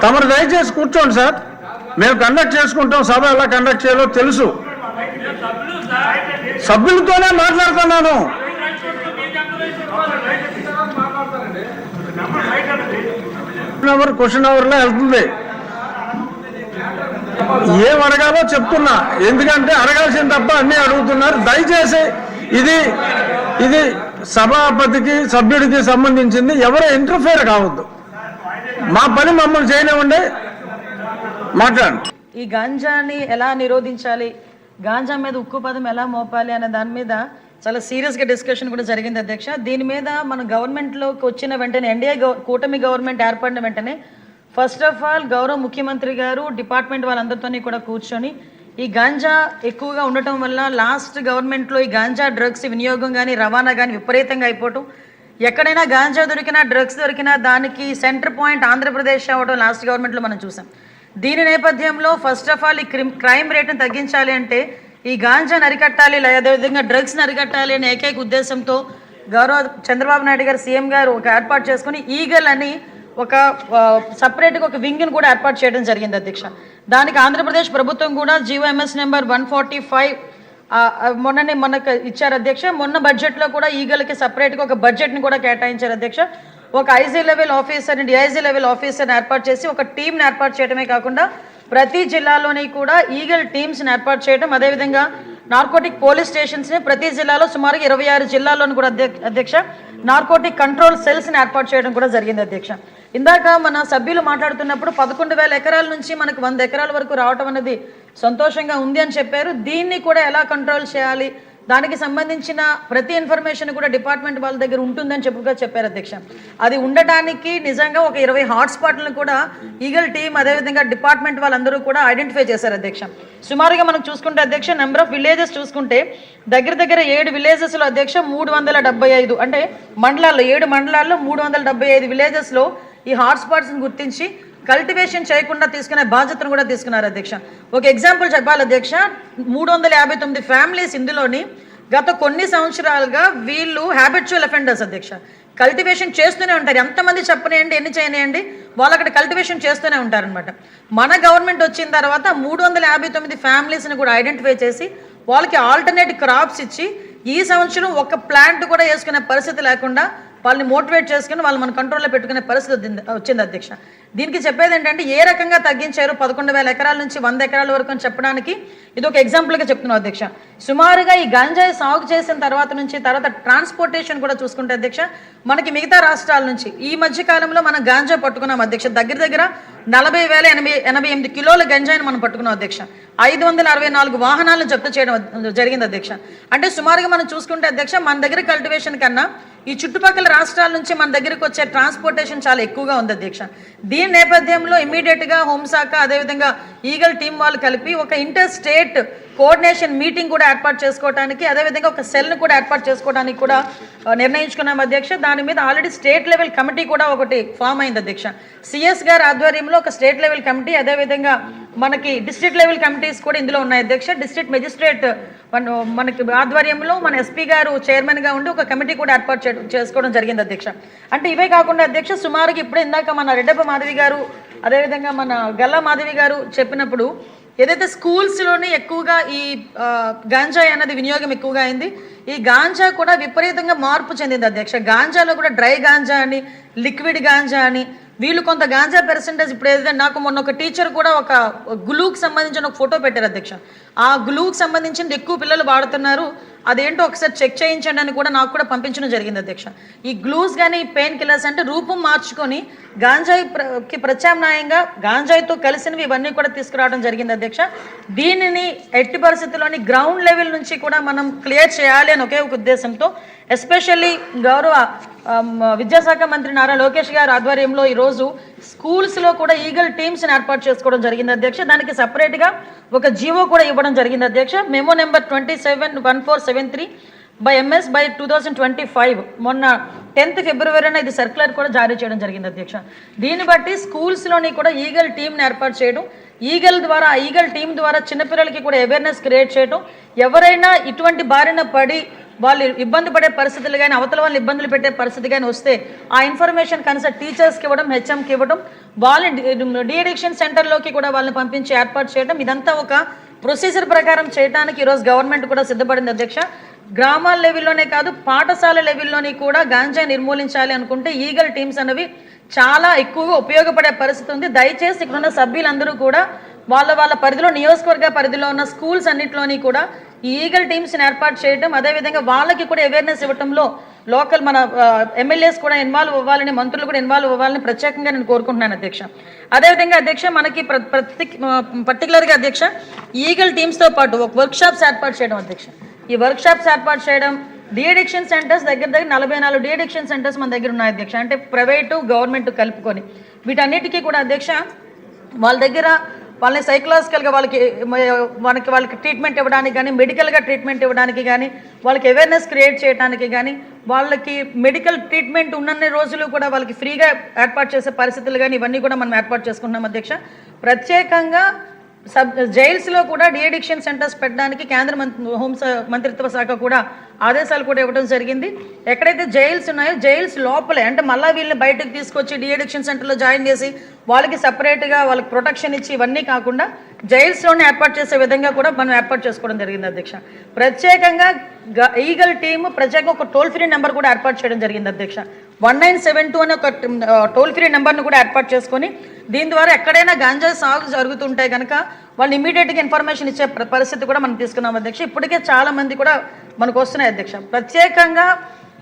తమరు దయచేసి కూర్చోండి సార్, మేము కండక్ట్ చేసుకుంటాం. సభ ఎలా కండక్ట్ చేయాలో తెలుసు. సభ్యులతోనే మాట్లాడుతున్నాను. క్వశ్చన్ అవర్లో వెళ్తుంది. ఏం అడగాలో చెప్తున్నా, ఎందుకంటే అడగాల్సింది తప్ప అన్నీ అడుగుతున్నారు. దయచేసి ఇది సభాపతికి సభ్యుడికి సంబంధించింది, ఎవరు ఇంటర్ఫేర్ కావద్దు. మా పని మమ్మల్ని చేయనివ్వండి, మాట్లాడండి. ఈ గాంజాని ఎలా నిరోధించాలి, గాంజా మీద ఉక్కు పదం ఎలా మోపాలి అనే దాని మీద చాలా సీరియస్గా డిస్కషన్ కూడా జరిగింది అధ్యక్ష. దీని మీద మన గవర్నమెంట్లోకి వచ్చిన వెంటనే, ఎన్డీఏ కూటమి గవర్నమెంట్ ఏర్పడిన వెంటనే ఫస్ట్ ఆఫ్ ఆల్ గౌరవ ముఖ్యమంత్రి గారు డిపార్ట్మెంట్ వాళ్ళందరితో కూడా కూర్చొని ఈ గాంజా ఎక్కువగా ఉండటం వల్ల లాస్ట్ గవర్నమెంట్లో ఈ గాంజా డ్రగ్స్ వినియోగం కానీ రవాణా కానీ విపరీతంగా అయిపోవటం, ఎక్కడైనా గాంజా దొరికినా డ్రగ్స్ దొరికినా దానికి సెంటర్ పాయింట్ ఆంధ్రప్రదేశ్ అవ్వడం లాస్ట్ గవర్నమెంట్లో మనం చూసాం. దీని నేపథ్యంలో ఫస్ట్ ఆఫ్ ఆల్ ఈ క్రైమ్ రేటును తగ్గించాలి అంటే ఈ గాంజాని అరికట్టాలి, అదేవిధంగా డ్రగ్స్ని అరికట్టాలి అనే ఏకైక ఉద్దేశంతో గౌరవ చంద్రబాబు నాయుడు గారు సీఎం గారు ఒక ఏర్పాటు చేసుకుని ఈగల్ అని ఒక సపరేట్గా ఒక వింగ్ని కూడా ఏర్పాటు చేయడం జరిగింది అధ్యక్ష. దానికి ఆంధ్రప్రదేశ్ ప్రభుత్వం కూడా జీవోఎంఎస్ నెంబర్ 145 మొన్ననే మనకు ఇచ్చారు అధ్యక్ష. మొన్న బడ్జెట్లో కూడా ఈగల్కి సపరేట్గా ఒక బడ్జెట్ని కూడా కేటాయించారు అధ్యక్ష. ఒక IG level officer, DIG level ఆఫీసర్ని ఏర్పాటు చేసి ఒక టీంని ఏర్పాటు చేయడమే కాకుండా ప్రతి జిల్లాలోని కూడా ఈగల్ టీమ్స్ని ఏర్పాటు చేయడం, అదేవిధంగా నార్కోటిక్ పోలీస్ స్టేషన్స్ని ప్రతి జిల్లాలో సుమారుగా 26 జిల్లాల్లోని కూడా అధ్యక్ష నార్కోటిక్ కంట్రోల్ సెల్స్ని ఏర్పాటు చేయడం కూడా జరిగింది అధ్యక్ష. ఇందాక మన సభ్యులు మాట్లాడుతున్నప్పుడు 11,000 ఎకరాల నుంచి మనకు 100 ఎకరాల వరకు రావటం అనేది సంతోషంగా ఉంది అని చెప్పారు. దీన్ని కూడా ఎలా కంట్రోల్ చేయాలి, దానికి సంబంధించిన ప్రతి ఇన్ఫర్మేషన్ కూడా డిపార్ట్మెంట్ వాళ్ళ దగ్గర ఉంటుందని చెప్పారు అధ్యక్ష. అది ఉండటానికి నిజంగా ఒక 20 హాట్స్పాట్లను కూడా ఈగల్ టీం అదేవిధంగా డిపార్ట్మెంట్ వాళ్ళందరూ కూడా ఐడెంటిఫై చేశారు అధ్యక్ష. సుమారుగా మనం చూసుకుంటే అధ్యక్ష నెంబర్ ఆఫ్ విలేజెస్ చూసుకుంటే దగ్గర 7 విలేజెస్లో అధ్యక్ష 375 అంటే మండలాల్లో 7 మండలాల్లో 375 విలేజెస్లో ఈ హాట్స్పాట్స్ని గుర్తించి కల్టివేషన్ చేయకుండా తీసుకునే బాధ్యతను కూడా తీసుకున్నారు అధ్యక్ష. ఒక ఎగ్జాంపుల్ చెప్పాలి అధ్యక్ష, 359 ఫ్యామిలీస్ ఇందులోని గత కొన్ని సంవత్సరాలుగా వీళ్ళు హ్యాబిచువల్ అఫెండర్స్ అధ్యక్ష. కల్టివేషన్ చేస్తూనే ఉంటారు, ఎంతమంది చెప్పనేయండి ఎన్ని చేయనియండి వాళ్ళు అక్కడ కల్టివేషన్ చేస్తూనే ఉంటారనమాట. మన గవర్నమెంట్ వచ్చిన తర్వాత 359 ఫ్యామిలీస్ని కూడా ఐడెంటిఫై చేసి వాళ్ళకి ఆల్టర్నేట్ క్రాప్స్ ఇచ్చి ఈ సంవత్సరం ఒక ప్లాంట్ కూడా వేసుకునే పరిస్థితి లేకుండా వాళ్ళని మోటివేట్ చేసుకుని వాళ్ళు మన కంట్రోల్లో పెట్టుకునే పరిస్థితి వచ్చింది అధ్యక్ష. దీనికి చెప్పేది ఏంటంటే ఏ రకంగా తగ్గించారు 11,000 ఎకరాల నుంచి 100 ఎకరాల వరకు అని చెప్పడానికి ఇది ఒక ఎగ్జాంపుల్గా చెప్తున్నాం అధ్యక్ష. సుమారుగా ఈ గంజాయి సాగు చేసిన తర్వాత ట్రాన్స్పోర్టేషన్ కూడా చూసుకుంటే అధ్యక్ష మనకి మిగతా రాష్ట్రాల నుంచి ఈ మధ్య కాలంలో మనం గాంజా పట్టుకున్నాం అధ్యక్ష. దగ్గర 40,088 కిలోల గంజాయిని మనం పట్టుకున్నాం అధ్యక్ష. 564 వాహనాలను జప్తు చేయడం జరిగింది అధ్యక్ష. అంటే సుమారుగా మనం చూసుకుంటే అధ్యక్ష మన దగ్గర కల్టివేషన్ కన్నా ఈ చుట్టుపక్కల రాష్ట్రాల నుంచి మన దగ్గరికి వచ్చే ట్రాన్స్పోర్టేషన్ చాలా ఎక్కువగా ఉంది అధ్యక్ష. దీని నేపథ్యంలో ఇమీడియట్గా హోంశాఖ అదేవిధంగా ఈగల్ టీం వాళ్ళు కలిపి ఒక ఇంటర్ స్టేట్ కోఆర్డినేషన్ మీటింగ్ కూడా ఏర్పాటు చేసుకోవడానికి అదేవిధంగా ఒక సెల్ను కూడా ఏర్పాటు చేసుకోవడానికి కూడా నిర్ణయించుకున్నాం అధ్యక్ష. దాని మీద ఆల్రెడీ స్టేట్ లెవెల్ కమిటీ కూడా ఒకటి ఫామ్ అయింది అధ్యక్ష. సిఎస్ గారి ఆధ్వర్యంలో ఒక స్టేట్ లెవెల్ కమిటీ అదేవిధంగా మనకి డిస్ట్రిక్ట్ లెవెల్ కమిటీస్ కూడా ఇందులో ఉన్నాయి అధ్యక్ష. డిస్ట్రిక్ట్ మెజిస్ట్రేట్ మనకి ఆధ్వర్యంలో మన ఎస్పీ గారు చైర్మన్గా ఉండి ఒక కమిటీ కూడా ఏర్పాటు చేసుకోవడం జరిగింది అధ్యక్ష. అంటే ఇవే కాకుండా అధ్యక్ష సుమారుగా ఇప్పుడు ఇందాక మన రెడ్డప్ప మాధవి గారు అదేవిధంగా మన గల్లా మాధవి గారు చెప్పినప్పుడు ఏదైతే స్కూల్స్లోని ఎక్కువగా ఈ గాంజాయి అన్నది వినియోగం ఎక్కువగా అయింది, ఈ గాంజా కూడా విపరీతంగా మార్పు చెందింది అధ్యక్ష. గాంజాలో కూడా డ్రై గాంజా అని లిక్విడ్ గాంజా అని వీళ్ళు కొంత గాంజా పర్సెంటేజ్ ఇప్పుడు ఏదైతే నాకు మొన్న ఒక టీచర్ కూడా ఒక గ్లూకి సంబంధించిన ఒక ఫోటో పెట్టారు అధ్యక్ష. ఆ గ్లూకి సంబంధించింది ఎక్కువ పిల్లలు వాడుతున్నారు, అదేంటో ఒకసారి చెక్ చేయించండి అని కూడా నాకు కూడా పంపించడం జరిగింది అధ్యక్ష. ఈ గ్లూస్ కానీ పెయిన్ కిల్లర్స్ అంటే రూపం మార్చుకొని గాంజాయికి ప్రత్యామ్నాయంగా గాంజాయితో కలిసినవి ఇవన్నీ కూడా తీసుకురావడం జరిగింది అధ్యక్ష. దీనిని ఎట్టి పరిస్థితుల్లోని గ్రౌండ్ లెవెల్ నుంచి కూడా మనం క్లియర్ చేయాలి అని ఒకే ఒక ఉద్దేశంతో ఎస్పెషల్లీ గౌరవ విద్యాశాఖ మంత్రి నారా లోకేష్ గారు ఆధ్వర్యంలో ఈరోజు స్కూల్స్లో కూడా ఈగల్ టీమ్స్ని ఏర్పాటు చేసుకోవడం జరిగింది అధ్యక్ష. దానికి సపరేట్గా ఒక జీవో కూడా ఇవ్వడం జరిగింది అధ్యక్ష. మెమో నెంబర్ 271473/MS/2025 మొన్న 10th ఫిబ్రవరిన ఇది సర్క్యులర్ కూడా జారీ చేయడం జరిగింది అధ్యక్ష. దీన్ని బట్టి స్కూల్స్లోని కూడా ఈగల్ టీమ్ని ఏర్పాటు చేయడం, ఈగల్ టీం ద్వారా చిన్నపిల్లలకి కూడా అవేర్నెస్ క్రియేట్ చేయడం, ఎవరైనా ఇటువంటి బారిన పడి వాళ్ళు ఇబ్బంది పడే పరిస్థితులు కానీ అవతల వాళ్ళు ఇబ్బందులు పెట్టే పరిస్థితి కానీ వస్తే ఆ ఇన్ఫర్మేషన్ కన్సల్ట్ టీచర్స్కి ఇవ్వడం, హెచ్ఎంకి ఇవ్వడం, వాళ్ళని డీఅడిక్షన్ సెంటర్లోకి కూడా వాళ్ళని పంపించి ఏర్పాటు చేయడం, ఇదంతా ఒక ప్రొసీజర్ ప్రకారం చేయడానికి ఈరోజు గవర్నమెంట్ కూడా సిద్ధపడింది అధ్యక్ష. గ్రామాల లెవెల్లోనే కాదు, పాఠశాల లెవెల్లోని కూడా గాంజా నిర్మూలించాలి అనుకుంటే ఈగల్ టీమ్స్ అనేవి చాలా ఎక్కువగా ఉపయోగపడే పరిస్థితి ఉంది. దయచేసి ఇక్కడ ఉన్న సభ్యులందరూ కూడా వాళ్ళ పరిధిలో, నియోజకవర్గ పరిధిలో ఉన్న స్కూల్స్ అన్నింటిలోని కూడా ఈ ఈగల్ టీమ్స్ని ఏర్పాటు చేయడం, అదేవిధంగా వాళ్ళకి కూడా అవేర్నెస్ ఇవ్వడంలో లోకల్ మన ఎమ్మెల్యేస్ కూడా ఇన్వాల్వ్ అవ్వాలని, మంత్రులు కూడా ఇన్వాల్వ్ అవ్వాలని ప్రత్యేకంగా నేను కోరుకుంటున్నాను అధ్యక్ష. అదేవిధంగా అధ్యక్ష, మనకి పర్టికులర్గా అధ్యక్ష ఈగల్ టీమ్స్తో పాటు ఒక వర్క్షాప్స్ ఏర్పాటు చేయడం అధ్యక్ష. ఈ వర్క్షాప్స్ ఏర్పాటు చేయడం, డీఅడిక్షన్ సెంటర్స్ దగ్గర 44 డీఅడిక్షన్ సెంటర్స్ మన దగ్గర ఉన్నాయి అధ్యక్ష. అంటే ప్రైవేటు గవర్నమెంట్ కలుపుకొని వీటన్నిటికీ కూడా అధ్యక్ష వాళ్ళ దగ్గర వాళ్ళని సైకలాజికల్గా వాళ్ళకి ట్రీట్మెంట్ ఇవ్వడానికి కానీ, మెడికల్గా ట్రీట్మెంట్ ఇవ్వడానికి కానీ, వాళ్ళకి అవేర్నెస్ క్రియేట్ చేయడానికి కానీ, వాళ్ళకి మెడికల్ ట్రీట్మెంట్ ఉన్నన్ని రోజులు కూడా వాళ్ళకి ఫ్రీగా ఏర్పాటు చేసే పరిస్థితులు కానీ ఇవన్నీ కూడా మనం ఏర్పాటు చేసుకుంటున్నాం అధ్యక్ష. ప్రత్యేకంగా జైల్స్లో కూడా డీఅడిక్షన్ సెంటర్స్ పెట్టడానికి కేంద్ర మంత్రిత్వ శాఖ కూడా ఆదేశాలు కూడా ఇవ్వడం జరిగింది. ఎక్కడైతే జైల్స్ ఉన్నాయో జైల్స్ లోపలే, అంటే మళ్ళీ వీళ్ళని బయటకు తీసుకొచ్చి డీఅడిక్షన్ సెంటర్లో జాయిన్ చేసి వాళ్ళకి సపరేట్గా వాళ్ళకి ప్రొటెక్షన్ ఇచ్చి ఇవన్నీ కాకుండా జైల్స్లోనే ఏర్పాటు చేసే విధంగా కూడా మనం ఏర్పాటు చేసుకోవడం జరిగింది అధ్యక్ష. ప్రత్యేకంగా ఈగల్ టీమ్ ప్రత్యేకంగా ఒక టోల్ ఫ్రీ నెంబర్ కూడా ఏర్పాటు చేయడం జరిగింది అధ్యక్ష. 1972 అనే ఒక టోల్ ఫ్రీ నెంబర్ను కూడా ఏర్పాటు చేసుకొని దీని ద్వారా ఎక్కడైనా గాంజా సాగు జరుగుతుంటే కనుక వాళ్ళు ఇమీడియట్గా ఇన్ఫర్మేషన్ ఇచ్చే పరిస్థితి కూడా మనం తీసుకున్నాం అధ్యక్ష. ఇప్పటికే చాలా మంది కూడా మనకు వస్తున్నాయి అధ్యక్ష. ప్రత్యేకంగా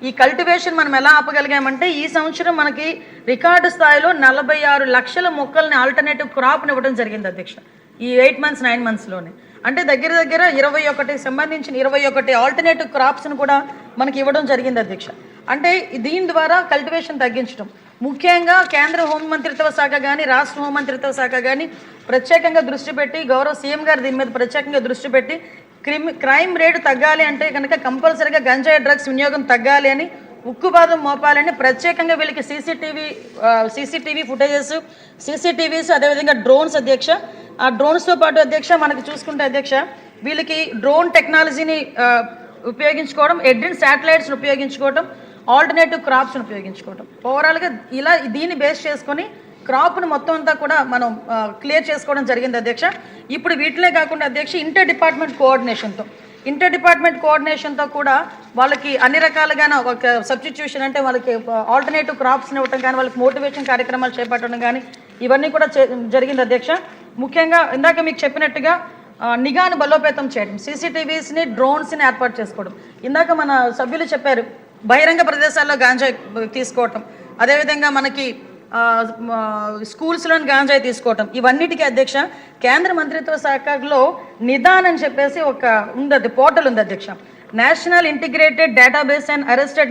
ఈ కల్టివేషన్ మనం ఎలా ఆపగలిగామంటే ఈ సంవత్సరం మనకి రికార్డు స్థాయిలో 46 లక్షల మొక్కల్ని ఆల్టర్నేటివ్ క్రాప్ని ఇవ్వడం జరిగింది అధ్యక్ష. ఈ 8 మంత్స్ 9 మంత్స్లోనే అంటే దగ్గర 21 సంబంధించిన 21 ఆల్టర్నేటివ్ క్రాప్స్ని కూడా మనకి ఇవ్వడం జరిగింది అధ్యక్ష. అంటే దీని ద్వారా కల్టివేషన్ తగ్గించడం, ముఖ్యంగా కేంద్ర హోంమంత్రిత్వ శాఖ కానీ, రాష్ట్ర హోంమంత్రిత్వ శాఖ కానీ ప్రత్యేకంగా దృష్టి పెట్టి, గౌరవ సీఎం గారు దీని మీద ప్రత్యేకంగా దృష్టి పెట్టి క్రైమ్ రేటు తగ్గాలి అంటే కనుక కంపల్సరీగా గంజాయి డ్రగ్స్ వినియోగం తగ్గాలి అని, ఉక్కుపాదం మోపాలని ప్రత్యేకంగా వీళ్ళకి సీసీటీవీ ఫుటేజెస్, సీసీటీవీస్, అదేవిధంగా డ్రోన్స్ అధ్యక్ష. ఆ డ్రోన్స్తో పాటు అధ్యక్ష మనకి చూసుకుంటే అధ్యక్ష వీళ్ళకి డ్రోన్ టెక్నాలజీని ఉపయోగించుకోవడం, ఎడ్రిన్ శాటిలైట్స్ని ఉపయోగించుకోవడం, ఆల్టర్నేటివ్ క్రాప్స్ని ఉపయోగించుకోవడం, ఓవరాల్గా ఇలా దీన్ని బేస్ చేసుకొని క్రాప్ను మొత్తం అంతా కూడా మనం క్లియర్ చేసుకోవడం జరిగింది అధ్యక్ష. ఇప్పుడు వీటిలే కాకుండా అధ్యక్ష ఇంటర్ డిపార్ట్మెంట్ కోఆర్డినేషన్తో కూడా వాళ్ళకి అన్ని రకాలుగా ఒక సబ్స్టిట్యూషన్ అంటే వాళ్ళకి ఆల్టర్నేటివ్ క్రాప్స్ని ఇవ్వటం కానీ, వాళ్ళకి మోటివేషన్ కార్యక్రమాలు చేపట్టడం కానీ ఇవన్నీ కూడా జరిగింది అధ్యక్ష. ముఖ్యంగా ఇందాక మీకు చెప్పినట్టుగా నిఘాను బలోపేతం చేయడం, సీసీటీవీస్ని, డ్రోన్స్ని ఏర్పాటు చేసుకోవడం. ఇందాక మన సభ్యులు చెప్పారు బహిరంగ ప్రదేశాల్లో గాంజాయి తీసుకోవటం, అదేవిధంగా మనకి స్కూల్స్లోని గాంజాయి తీసుకోవటం, ఇవన్నిటికీ అధ్యక్ష కేంద్ర మంత్రిత్వ శాఖలో నిదాన్ అని చెప్పేసి ఒక ఉంది, పోర్టల్ ఉంది అధ్యక్ష. National integrated database and arrested